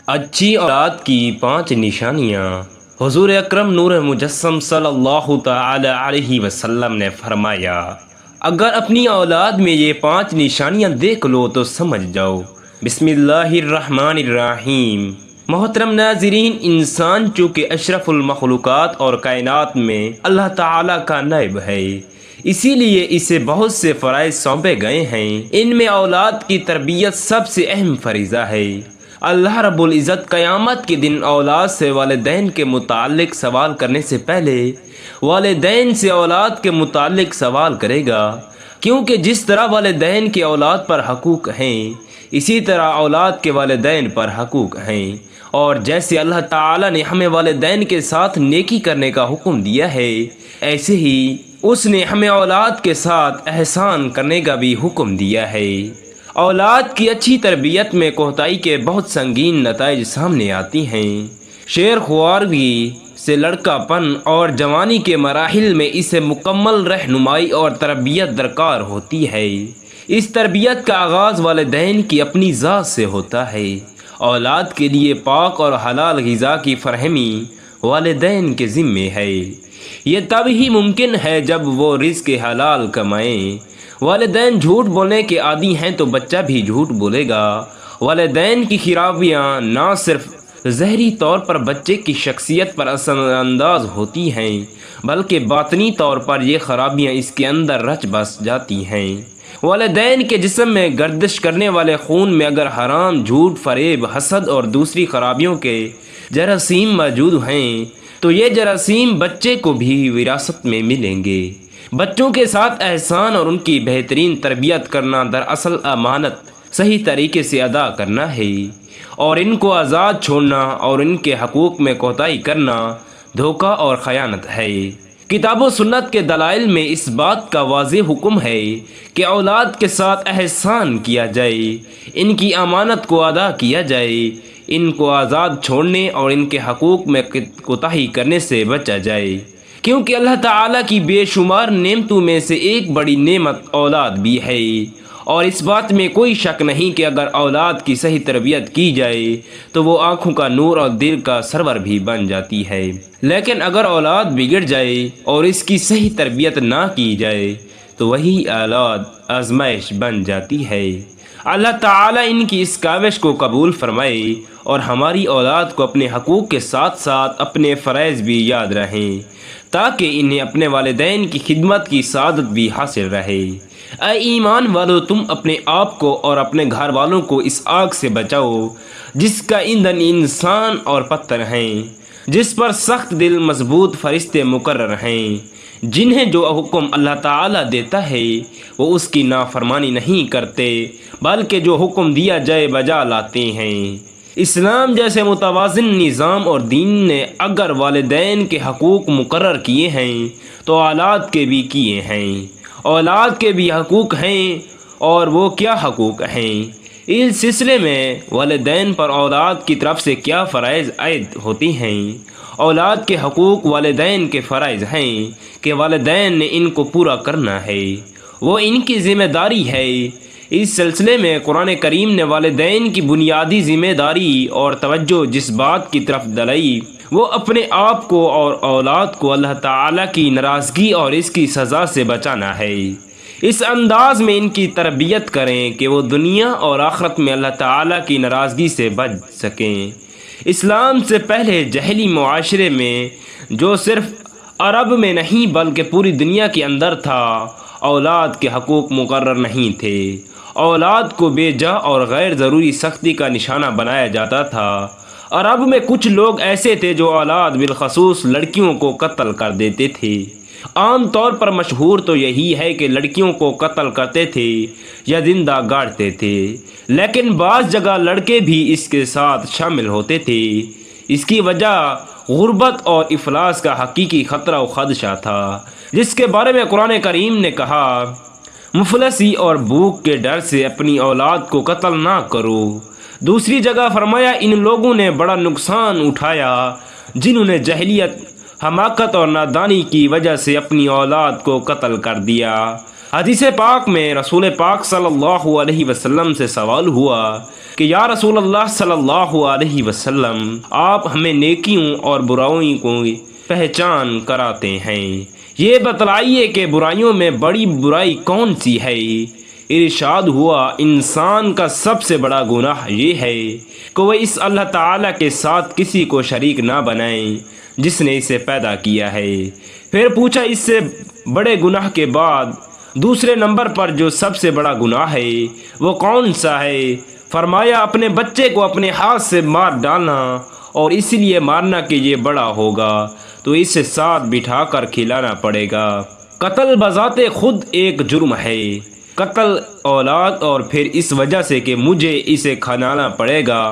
اچھی اولاد کی 5 نشانیاں۔ حضور اکرم نور مجسم صلی اللہ تعالی علیہ وسلم نے فرمایا، اگر اپنی اولاد میں یہ 5 نشانیاں دیکھ لو تو سمجھ جاؤ۔ بسم اللہ الرحمن الرحیم۔ محترم ناظرین، انسان چونکہ اشرف المخلوقات اور کائنات میں اللہ تعالیٰ کا نائب ہے، اسی لیے اسے بہت سے فرائض سونپے گئے ہیں۔ ان میں اولاد کی تربیت سب سے اہم فریضہ ہے۔ اللہ رب العزت قیامت کے دن اولاد سے والدین کے متعلق سوال کرنے سے پہلے والدین سے اولاد کے متعلق سوال کرے گا، کیونکہ جس طرح والدین کے اولاد پر حقوق ہیں، اسی طرح اولاد کے والدین پر حقوق ہیں، اور جیسے اللہ تعالیٰ نے ہمیں والدین کے ساتھ نیکی کرنے کا حکم دیا ہے، ایسے ہی اس نے ہمیں اولاد کے ساتھ احسان کرنے کا بھی حکم دیا ہے۔ اولاد کی اچھی تربیت میں کوتاہی کے بہت سنگین نتائج سامنے آتی ہیں۔ شیر خوارگی سے لڑکا پن اور جوانی کے مراحل میں اسے مکمل رہنمائی اور تربیت درکار ہوتی ہے۔ اس تربیت کا آغاز والدین کی اپنی ذات سے ہوتا ہے۔ اولاد کے لیے پاک اور حلال غذا کی فراہمی والدین کے ذمے ہے۔ یہ تب ہی ممکن ہے جب وہ رزق حلال کمائیں۔ والدین جھوٹ بولنے کے عادی ہیں تو بچہ بھی جھوٹ بولے گا۔ والدین کی خرابیاں نہ صرف ظاہری طور پر بچے کی شخصیت پر اثر انداز ہوتی ہیں، بلکہ باطنی طور پر یہ خرابیاں اس کے اندر رچ بس جاتی ہیں۔ والدین کے جسم میں گردش کرنے والے خون میں اگر حرام، جھوٹ، فریب، حسد اور دوسری خرابیوں کے جراثیم موجود ہیں تو یہ جراثیم بچے کو بھی وراثت میں ملیں گے۔ بچوں کے ساتھ احسان اور ان کی بہترین تربیت کرنا دراصل امانت صحیح طریقے سے ادا کرنا ہے، اور ان کو آزاد چھوڑنا اور ان کے حقوق میں کوتاہی کرنا دھوکہ اور خیانت ہے۔ کتاب و سنت کے دلائل میں اس بات کا واضح حکم ہے کہ اولاد کے ساتھ احسان کیا جائے، ان کی امانت کو ادا کیا جائے، ان کو آزاد چھوڑنے اور ان کے حقوق میں کوتاہی کرنے سے بچا جائے، کیونکہ اللہ تعالیٰ کی بے شمار نعمتوں میں سے ایک بڑی نعمت اولاد بھی ہے، اور اس بات میں کوئی شک نہیں کہ اگر اولاد کی صحیح تربیت کی جائے تو وہ آنکھوں کا نور اور دل کا سرور بھی بن جاتی ہے، لیکن اگر اولاد بگڑ جائے اور اس کی صحیح تربیت نہ کی جائے تو وہی اولاد آزمائش بن جاتی ہے۔ اللہ تعالیٰ ان کی اس کاوش کو قبول فرمائے اور ہماری اولاد کو اپنے حقوق کے ساتھ ساتھ اپنے فرائض بھی یاد رہیں، تاکہ انہیں اپنے والدین کی خدمت کی سعادت بھی حاصل رہے۔ اے ایمان والو، تم اپنے آپ کو اور اپنے گھر والوں کو اس آگ سے بچاؤ جس کا ایندھن انسان اور پتھر ہیں، جس پر سخت دل مضبوط فرشتے مقرر ہیں، جنہیں جو حکم اللہ تعالیٰ دیتا ہے وہ اس کی نافرمانی نہیں کرتے، بلکہ جو حکم دیا جائے بجا لاتے ہیں۔ اسلام جیسے متوازن نظام اور دین نے اگر والدین کے حقوق مقرر کیے ہیں تو اولاد کے بھی کیے ہیں۔ اولاد کے بھی حقوق ہیں، اور وہ کیا حقوق ہیں؟ اس سلسلے میں والدین پر اولاد کی طرف سے کیا فرائض عائد ہوتی ہیں؟ اولاد کے حقوق والدین کے فرائض ہیں کہ والدین نے ان کو پورا کرنا ہے، وہ ان کی ذمہ داری ہے۔ اس سلسلے میں قرآن کریم نے والدین کی بنیادی ذمہ داری اور توجہ جس بات کی طرف دلائی وہ اپنے آپ کو اور اولاد کو اللہ تعالیٰ کی ناراضگی اور اس کی سزا سے بچانا ہے۔ اس انداز میں ان کی تربیت کریں کہ وہ دنیا اور آخرت میں اللہ تعالیٰ کی ناراضگی سے بچ سکیں۔ اسلام سے پہلے جاہلی معاشرے میں، جو صرف عرب میں نہیں بلکہ پوری دنیا کے اندر تھا، اولاد کے حقوق مقرر نہیں تھے۔ اولاد کو بے جا اور غیر ضروری سختی کا نشانہ بنایا جاتا تھا۔ عرب میں کچھ لوگ ایسے تھے جو اولاد بالخصوص لڑکیوں کو قتل کر دیتے تھے۔ عام طور پر مشہور تو یہی ہے کہ لڑکیوں کو قتل کرتے تھے یا زندہ گاڑتے تھے، لیکن بعض جگہ لڑکے بھی اس کے ساتھ شامل ہوتے تھے۔ اس کی وجہ غربت اور افلاس کا حقیقی خطرہ و خدشہ تھا، جس کے بارے میں قرآن کریم نے کہا، مفلسی اور بھوک کے ڈر سے اپنی اولاد کو قتل نہ کرو۔ دوسری جگہ فرمایا، ان لوگوں نے بڑا نقصان اٹھایا جنہوں نے جاہلیت، حماقت اور نادانی کی وجہ سے اپنی اولاد کو قتل کر دیا۔ حدیث پاک میں رسول پاک صلی اللہ علیہ وسلم سے سوال ہوا کہ یا رسول اللہ صلی اللہ علیہ وسلم، آپ ہمیں نیکیوں اور برائیوں کو پہچان کراتے ہیں، یہ بتلائیے کہ برائیوں میں بڑی برائی کون سی ہے؟ ارشاد ہوا، انسان کا سب سے بڑا گناہ یہ ہے کہ وہ اس اللہ تعالیٰ کے ساتھ کسی کو شریک نہ بنائے جس نے اسے پیدا کیا ہے۔ پھر پوچھا، اس سے بڑے گناہ کے بعد دوسرے نمبر پر جو سب سے بڑا گناہ ہے وہ کون سا ہے؟ فرمایا، اپنے بچے کو اپنے ہاتھ سے مار ڈالنا، اور اس لیے مارنا کہ یہ بڑا ہوگا تو اسے ساتھ بٹھا کر کھلانا پڑے گا۔ قتل بذات خود ایک جرم ہے، قتل اولاد اور پھر اس وجہ سے کہ مجھے اسے کھلانا پڑے گا،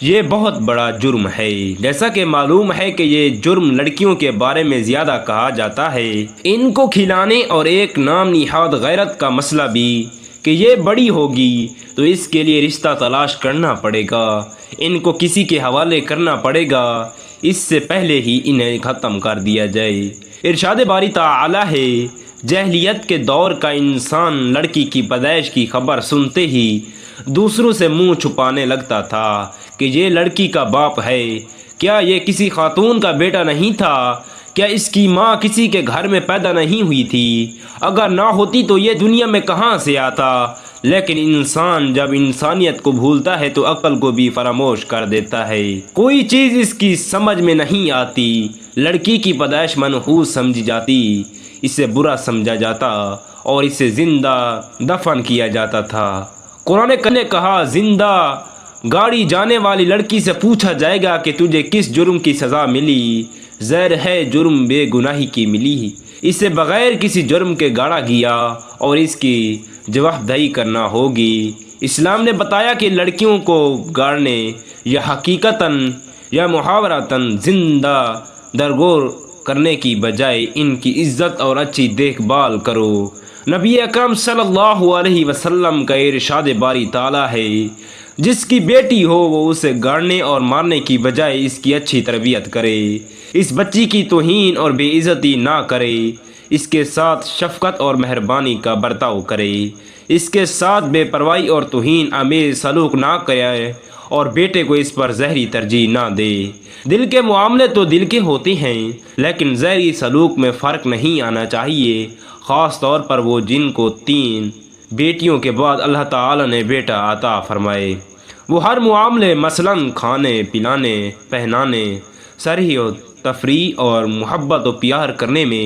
یہ بہت بڑا جرم ہے۔ جیسا کہ معلوم ہے کہ یہ جرم لڑکیوں کے بارے میں زیادہ کہا جاتا ہے، ان کو کھلانے اور ایک نام نہاد غیرت کا مسئلہ بھی کہ یہ بڑی ہوگی تو اس کے لیے رشتہ تلاش کرنا پڑے گا، ان کو کسی کے حوالے کرنا پڑے گا، اس سے پہلے ہی انہیں ختم کر دیا جائے۔ ارشاد باری تعالی ہے، جاہلیت کے دور کا انسان لڑکی کی پیدائش کی خبر سنتے ہی دوسروں سے منہ چھپانے لگتا تھا کہ یہ لڑکی کا باپ ہے، کیا یہ کسی خاتون کا بیٹا نہیں تھا؟ کیا اس کی ماں کسی کے گھر میں پیدا نہیں ہوئی تھی؟ اگر نہ ہوتی تو یہ دنیا میں کہاں سے آتا؟ لیکن انسان جب انسانیت کو بھولتا ہے تو عقل کو بھی فراموش کر دیتا ہے، کوئی چیز اس کی سمجھ میں نہیں آتی۔ لڑکی کی پیدائش منحوس سمجھی جاتی، اسے برا سمجھا جاتا اور اسے زندہ دفن کیا جاتا تھا۔ قرآن نے کہا، زندہ گاڑی جانے والی لڑکی سے پوچھا جائے گا کہ تجھے کس جرم کی سزا ملی؟ زہر ہے جرم بے گناہی کی ملی، اسے بغیر کسی جرم کے گاڑا گیا اور اس کی جواب دہی کرنا ہوگی۔ اسلام نے بتایا کہ لڑکیوں کو گاڑنے یا حقیقتاً یا محاورتاً زندہ درگور کرنے کی بجائے ان کی عزت اور اچھی دیکھ بھال کرو۔ نبی اکرم صلی اللہ علیہ وسلم کا ارشاد باری تعالی ہے، جس کی بیٹی ہو وہ اسے گاڑنے اور مارنے کی بجائے اس کی اچھی تربیت کرے، اس بچی کی توہین اور بے عزتی نہ کرے، اس کے ساتھ شفقت اور مہربانی کا برتاؤ کرے، اس کے ساتھ بے پرواہی اور توہین آمیز سلوک نہ کرے اور بیٹے کو اس پر زہری ترجیح نہ دے۔ دل کے معاملے تو دل کے ہوتے ہیں، لیکن زہری سلوک میں فرق نہیں آنا چاہیے، خاص طور پر وہ جن کو 3 بیٹیوں کے بعد اللہ تعالی نے بیٹا عطا فرمائے۔ وہ ہر معاملے مثلاً کھانے پلانے، پہنانے، سرحی و تفریح اور محبت و پیار کرنے میں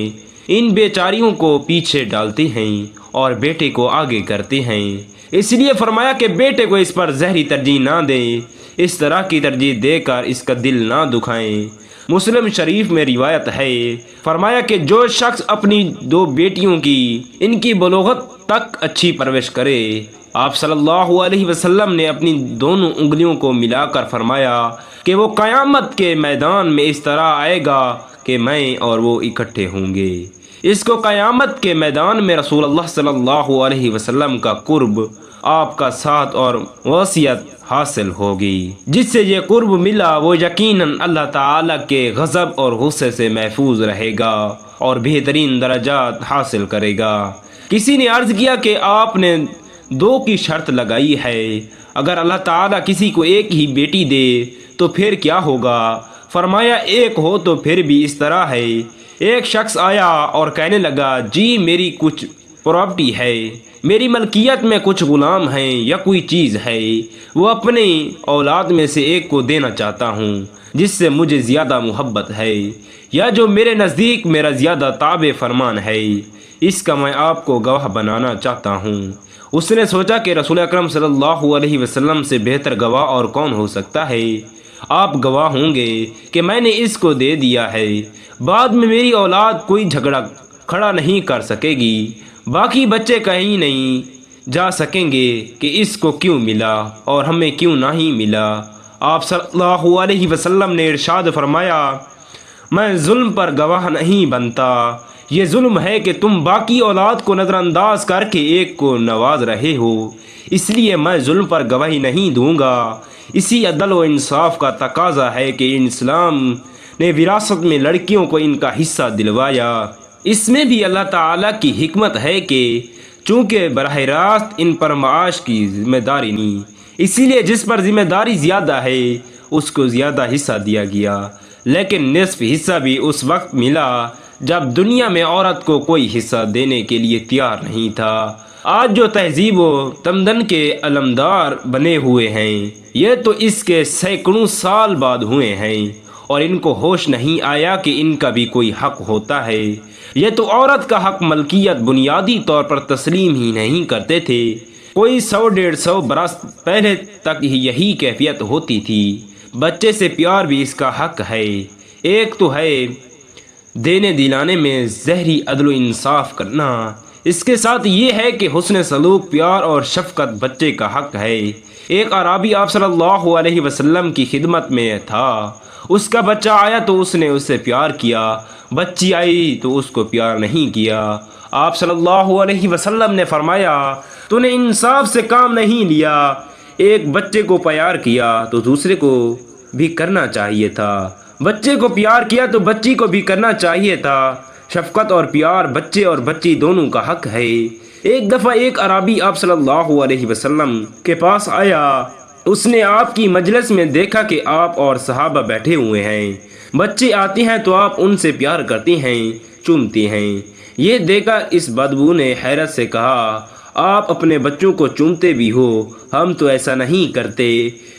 ان بیچاریوں کو پیچھے ڈالتے ہیں اور بیٹے کو آگے کرتے ہیں۔ اس لیے فرمایا کہ بیٹے کو اس پر زہری ترجیح نہ دیں، اس طرح کی ترجیح دے کر اس کا دل نہ دکھائیں۔ مسلم شریف میں روایت ہے، فرمایا کہ جو شخص اپنی 2 بیٹیوں کی ان کی بلوغت تک اچھی پرورش کرے، آپ صلی اللہ علیہ وسلم نے اپنی دونوں انگلیوں کو ملا کر فرمایا کہ وہ قیامت کے میدان میں اس طرح آئے گا کہ میں اور وہ اکٹھے ہوں گے۔ اس کو قیامت کے میدان میں رسول اللہ صلی اللہ علیہ وسلم کا قرب، آپ کا ساتھ اور وصیت حاصل ہوگی۔ جس سے یہ قرب ملا وہ یقیناً اللہ تعالیٰ کے غضب اور غصے سے محفوظ رہے گا اور بہترین درجات حاصل کرے گا۔ کسی نے عرض کیا کہ آپ نے 2 کی شرط لگائی ہے، اگر اللہ تعالیٰ کسی کو ایک ہی بیٹی دے تو پھر کیا ہوگا؟ فرمایا، ایک ہو تو پھر بھی اس طرح ہے۔ ایک شخص آیا اور کہنے لگا، جی میری کچھ پراپرٹی ہے، میری ملکیت میں کچھ غلام ہیں یا کوئی چیز ہے، وہ اپنی اولاد میں سے ایک کو دینا چاہتا ہوں جس سے مجھے زیادہ محبت ہے یا جو میرے نزدیک میرا زیادہ تابع فرمان ہے، اس کا میں آپ کو گواہ بنانا چاہتا ہوں۔ اس نے سوچا کہ رسول اکرم صلی اللہ علیہ وسلم سے بہتر گواہ اور کون ہو سکتا ہے؟ آپ گواہ ہوں گے کہ میں نے اس کو دے دیا ہے، بعد میں میری اولاد کوئی جھگڑا کھڑا نہیں کر سکے گی، باقی بچے کہیں نہیں جا سکیں گے کہ اس کو کیوں ملا اور ہمیں کیوں نہیں ملا۔ آپ صلی اللہ علیہ وسلم نے ارشاد فرمایا، میں ظلم پر گواہ نہیں بنتا، یہ ظلم ہے کہ تم باقی اولاد کو نظر انداز کر کے ایک کو نواز رہے ہو، اس لیے میں ظلم پر گواہی نہیں دوں گا۔ اسی عدل و انصاف کا تقاضا ہے کہ اسلام نے وراثت میں لڑکیوں کو ان کا حصہ دلوایا۔ اس میں بھی اللہ تعالیٰ کی حکمت ہے کہ چونکہ براہ راست ان پر معاش کی ذمہ داری نہیں، اسی لیے جس پر ذمہ داری زیادہ ہے اس کو زیادہ حصہ دیا گیا، لیکن نصف حصہ بھی اس وقت ملا جب دنیا میں عورت کو کوئی حصہ دینے کے لیے تیار نہیں تھا۔ آج جو تہذیب و تمدن کے علمدار بنے ہوئے ہیں، یہ تو اس کے سینکڑوں سال بعد ہوئے ہیں، اور ان کو ہوش نہیں آیا کہ ان کا بھی کوئی حق ہوتا ہے۔ یہ تو عورت کا حق ملکیت بنیادی طور پر تسلیم ہی نہیں کرتے تھے۔ کوئی 100-150 برس پہلے تک ہی یہی کیفیت ہوتی تھی۔ بچے سے پیار بھی اس کا حق ہے۔ ایک تو ہے دینے دلانے میں ظاہری عدل و انصاف کرنا، اس کے ساتھ یہ ہے کہ حسن سلوک، پیار اور شفقت بچے کا حق ہے۔ ایک اعرابی آپ صلی اللہ علیہ وسلم کی خدمت میں تھا، اس کا بچہ آیا تو اس نے اسے پیار کیا، بچی آئی تو اس کو پیار نہیں کیا۔ آپ صلی اللہ علیہ وسلم نے فرمایا، تو نے انصاف سے کام نہیں لیا، ایک بچے کو پیار کیا تو دوسرے کو بھی کرنا چاہیے تھا، بچے کو پیار کیا تو بچی کو بھی کرنا چاہیے تھا۔ شفقت اور پیار بچے اور بچی دونوں کا حق ہے۔ ایک دفعہ ایک اعرابی آپ صلی اللہ علیہ وسلم کے پاس آیا، اس نے آپ کی مجلس میں دیکھا کہ آپ اور صحابہ بیٹھے ہوئے ہیں، بچے آتے ہیں تو آپ ان سے پیار کرتے ہیں، چومتے ہیں۔ یہ دیکھا اس بدبو نے حیرت سے کہا، آپ اپنے بچوں کو چومتے بھی ہو، ہم تو ایسا نہیں کرتے۔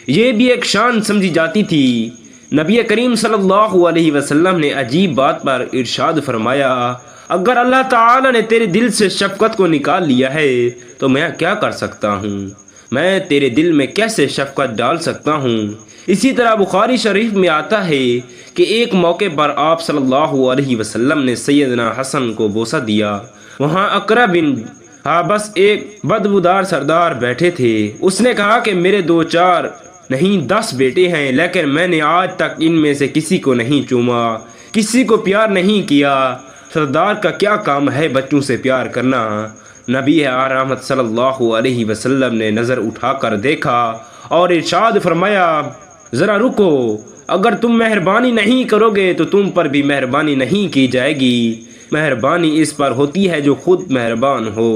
یہ بھی ایک شان سمجھی جاتی تھی۔ نبی کریم صلی اللہ علیہ وسلم نے عجیب بات پر ارشاد فرمایا، اگر اللہ تعالی نے تیرے دل سے شفقت کو نکال لیا ہے تو میں کیا کر سکتا ہوں؟ میں تیرے دل میں کیسے شفقت ڈال سکتا ہوں؟ اسی طرح بخاری شریف میں آتا ہے کہ ایک موقع پر آپ صلی اللہ علیہ وسلم نے سیدنا حسن کو بوسہ دیا۔ وہاں اقرا بن حابس ایک بدبودار سردار بیٹھے تھے۔ اس نے کہا کہ میرے 2 4 نہیں 10 بیٹے ہیں، لیکن میں نے آج تک ان میں سے کسی کو نہیں چوما، کسی کو پیار نہیں کیا۔ سردار کا کیا کام ہے بچوں سے پیار کرنا؟ نبی رحمت صلی اللہ علیہ وسلم نے نظر اٹھا کر دیکھا اور ارشاد فرمایا، ذرا رکو، اگر تم مہربانی نہیں کرو گے تو تم پر بھی مہربانی نہیں کی جائے گی۔ مہربانی اس پر ہوتی ہے جو خود مہربان ہو۔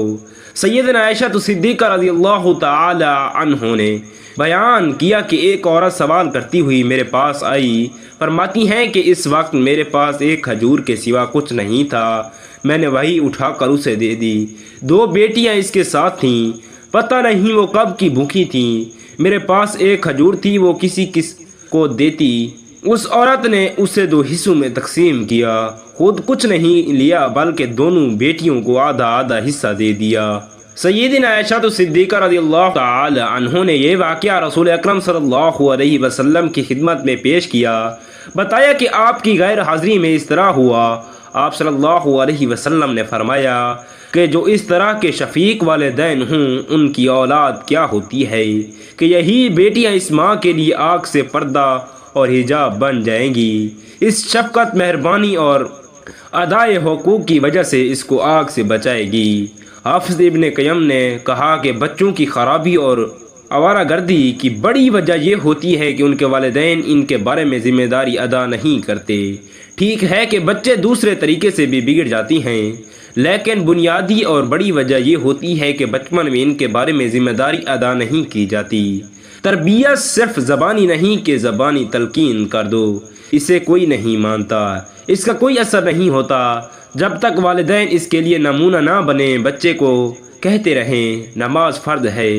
سیدنا عائشہ صدیقہ رضی اللہ تعالی عنہ نے بیان کیا کہ ایک عورت سوال کرتی ہوئی میرے پاس آئی، فرماتی ہیں کہ اس وقت میرے پاس ایک کھجور کے سوا کچھ نہیں تھا، میں نے وہی اٹھا کر اسے دے دی۔ 2 بیٹیاں اس کے ساتھ تھیں، پتہ نہیں وہ کب کی بھوکی تھیں، میرے پاس ایک کھجور تھی، وہ کسی کو دیتی۔ اس عورت نے اسے 2 حصوں میں تقسیم کیا، خود کچھ نہیں لیا بلکہ دونوں بیٹیوں کو آدھا آدھا حصہ دے دیا۔ سیدنا عائشہ صدیقہ رضی اللہ تعالی عنہ نے یہ واقعہ رسول اکرم صلی اللہ علیہ وسلم کی خدمت میں پیش کیا، بتایا کہ آپ کی غیر حاضری میں اس طرح ہوا۔ آپ صلی اللہ علیہ وسلم نے فرمایا کہ جو اس طرح کے شفیق والدین ہوں ان کی اولاد کیا ہوتی ہے کہ یہی بیٹیاں اس ماں کے لیے آگ سے پردہ اور حجاب بن جائیں گی۔ اس شفقت، مہربانی اور ادائے حقوق کی وجہ سے اس کو آگ سے بچائے گی۔ حافظ ابن قیم نے کہا کہ بچوں کی خرابی اور آوارہ گردی کی بڑی وجہ یہ ہوتی ہے کہ ان کے والدین ان کے بارے میں ذمہ داری ادا نہیں کرتے۔ ٹھیک ہے کہ بچے دوسرے طریقے سے بھی بگڑ جاتی ہیں، لیکن بنیادی اور بڑی وجہ یہ ہوتی ہے کہ بچپن میں ان کے بارے میں ذمہ داری ادا نہیں کی جاتی۔ تربیت صرف زبانی نہیں کہ زبانی تلقین کر دو، اسے کوئی نہیں مانتا، اس کا کوئی اثر نہیں ہوتا جب تک والدین اس کے لیے نمونہ نہ بنے۔ بچے کو کہتے رہیں نماز فرض ہے،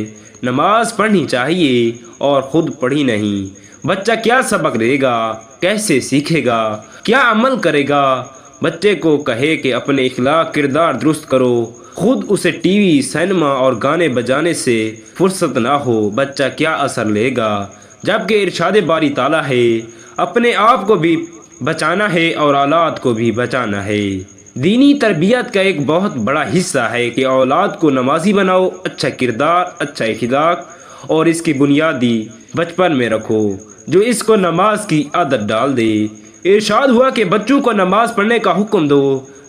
نماز پڑھنی چاہیے، اور خود پڑھی نہیں، بچہ کیا سبق لے گا، کیسے سیکھے گا، کیا عمل کرے گا؟ بچے کو کہے کہ اپنے اخلاق کردار درست کرو، خود اسے ٹی وی، سینما اور گانے بجانے سے فرصت نہ ہو، بچہ کیا اثر لے گا؟ جبکہ ارشاد باری تعالیٰ ہے، اپنے آپ کو بھی بچانا ہے اور اولاد کو بھی بچانا ہے۔ دینی تربیت کا ایک بہت بڑا حصہ ہے کہ اولاد کو نمازی بناؤ، اچھا کردار، اچھا اخلاق اور اس کی بنیادی بچپن میں رکھو، جو اس کو نماز کی عادت ڈال دے۔ ارشاد ہوا کہ بچوں کو نماز پڑھنے کا حکم دو،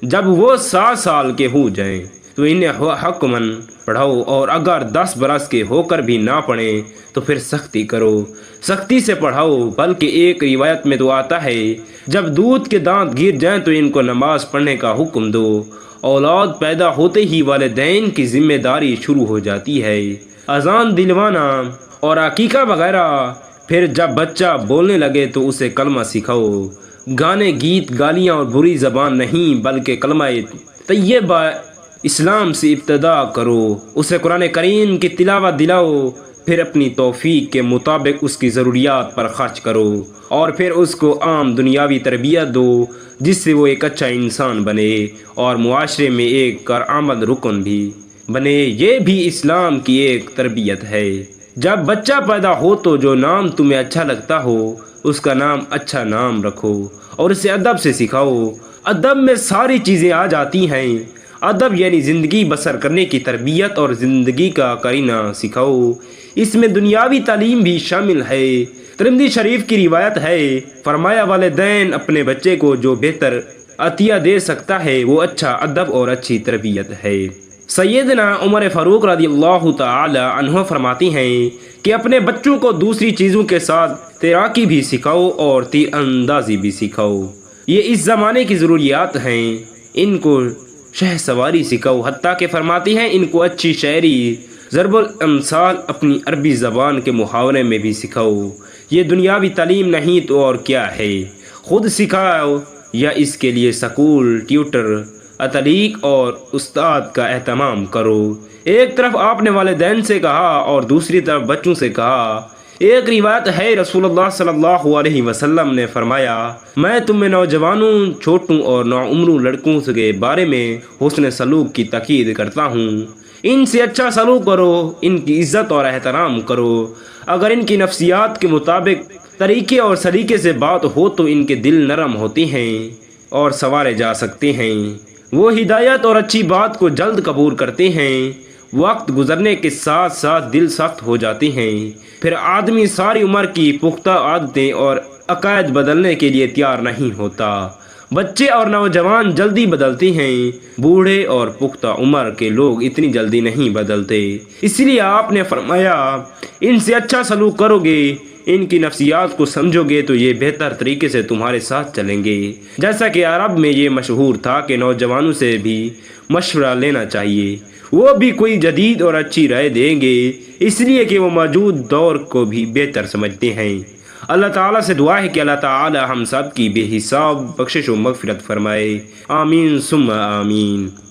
جب وہ 7 سال کے ہو جائیں تو انہیں حکماً پڑھاؤ، اور اگر 10 برس کے ہو کر بھی نہ پڑھیں تو پھر سختی کرو، سختی سے پڑھاؤ۔ بلکہ ایک روایت میں تو آتا ہے جب دودھ کے دانت گر جائیں تو ان کو نماز پڑھنے کا حکم دو۔ اولاد پیدا ہوتے ہی والدین کی ذمہ داری شروع ہو جاتی ہے، اذان دلوانا اور عقیقہ وغیرہ۔ پھر جب بچہ بولنے لگے تو اسے کلمہ سکھاؤ۔ گانے، گیت، گالیاں اور بری زبان نہیں، بلکہ کلمہ طیبہ اسلام سے ابتدا کرو۔ اسے قرآن کریم کی تلاوت دلاؤ، پھر اپنی توفیق کے مطابق اس کی ضروریات پر خرچ کرو، اور پھر اس کو عام دنیاوی تربیت دو جس سے وہ ایک اچھا انسان بنے اور معاشرے میں ایک کارآمد رکن بھی بنے۔ یہ بھی اسلام کی ایک تربیت ہے۔ جب بچہ پیدا ہو تو جو نام تمہیں اچھا لگتا ہو اس کا نام اچھا نام رکھو اور اسے ادب سے سکھاؤ۔ ادب میں ساری چیزیں آ جاتی ہیں۔ ادب یعنی زندگی بسر کرنے کی تربیت اور زندگی کا کرینہ سکھاؤ۔ اس میں دنیاوی تعلیم بھی شامل ہے۔ ترمذی شریف کی روایت ہے، فرمایا والدین اپنے بچے کو جو بہتر عطیہ دے سکتا ہے وہ اچھا ادب اور اچھی تربیت ہے۔ سیدنا عمر فاروق رضی اللہ تعالی عنہ فرماتی ہیں کہ اپنے بچوں کو دوسری چیزوں کے ساتھ تیراکی بھی سکھاؤ اور تیر اندازی بھی سکھاؤ۔ یہ اس زمانے کی ضروریات ہیں۔ ان کو شہ سواری سکھاؤ، حتیٰ کہ فرماتی ہیں ان کو اچھی شاعری، ضرب الامثال، اپنی عربی زبان کے محاورے میں بھی سکھاؤ۔ یہ دنیاوی تعلیم نہیں تو اور کیا ہے؟ خود سکھاؤ یا اس کے لیے سکول، ٹیوٹر، اتلیق اور استاد کا اہتمام کرو۔ ایک طرف آپ نے والدین سے کہا اور دوسری طرف بچوں سے کہا۔ ایک روایت ہے، رسول اللہ صلی اللہ علیہ وسلم نے فرمایا، میں تم میں نوجوانوں، چھوٹوں اور نوعمروں لڑکوں کے بارے میں حسن سلوک کی تاکید کرتا ہوں۔ ان سے اچھا سلوک کرو، ان کی عزت اور احترام کرو۔ اگر ان کی نفسیات کے مطابق طریقے اور سلیقے سے بات ہو تو ان کے دل نرم ہوتے ہیں اور سنوارے جا سکتے ہیں۔ وہ ہدایت اور اچھی بات کو جلد قبول کرتے ہیں۔ وقت گزرنے کے ساتھ ساتھ دل سخت ہو جاتے ہیں، پھر آدمی ساری عمر کی پختہ عادتیں اور عقائد بدلنے کے لیے تیار نہیں ہوتا۔ بچے اور نوجوان جلدی بدلتے ہیں، بوڑھے اور پختہ عمر کے لوگ اتنی جلدی نہیں بدلتے۔ اس لیے آپ نے فرمایا، ان سے اچھا سلوک کرو گے، ان کی نفسیات کو سمجھو گے تو یہ بہتر طریقے سے تمہارے ساتھ چلیں گے۔ جیسا کہ عرب میں یہ مشہور تھا کہ نوجوانوں سے بھی مشورہ لینا چاہیے، وہ بھی کوئی جدید اور اچھی رائے دیں گے، اس لیے کہ وہ موجود دور کو بھی بہتر سمجھتے ہیں۔ اللہ تعالیٰ سے دعا ہے کہ اللہ تعالیٰ ہم سب کی بے حساب بخشش و مغفرت فرمائے۔ آمین ثم آمین۔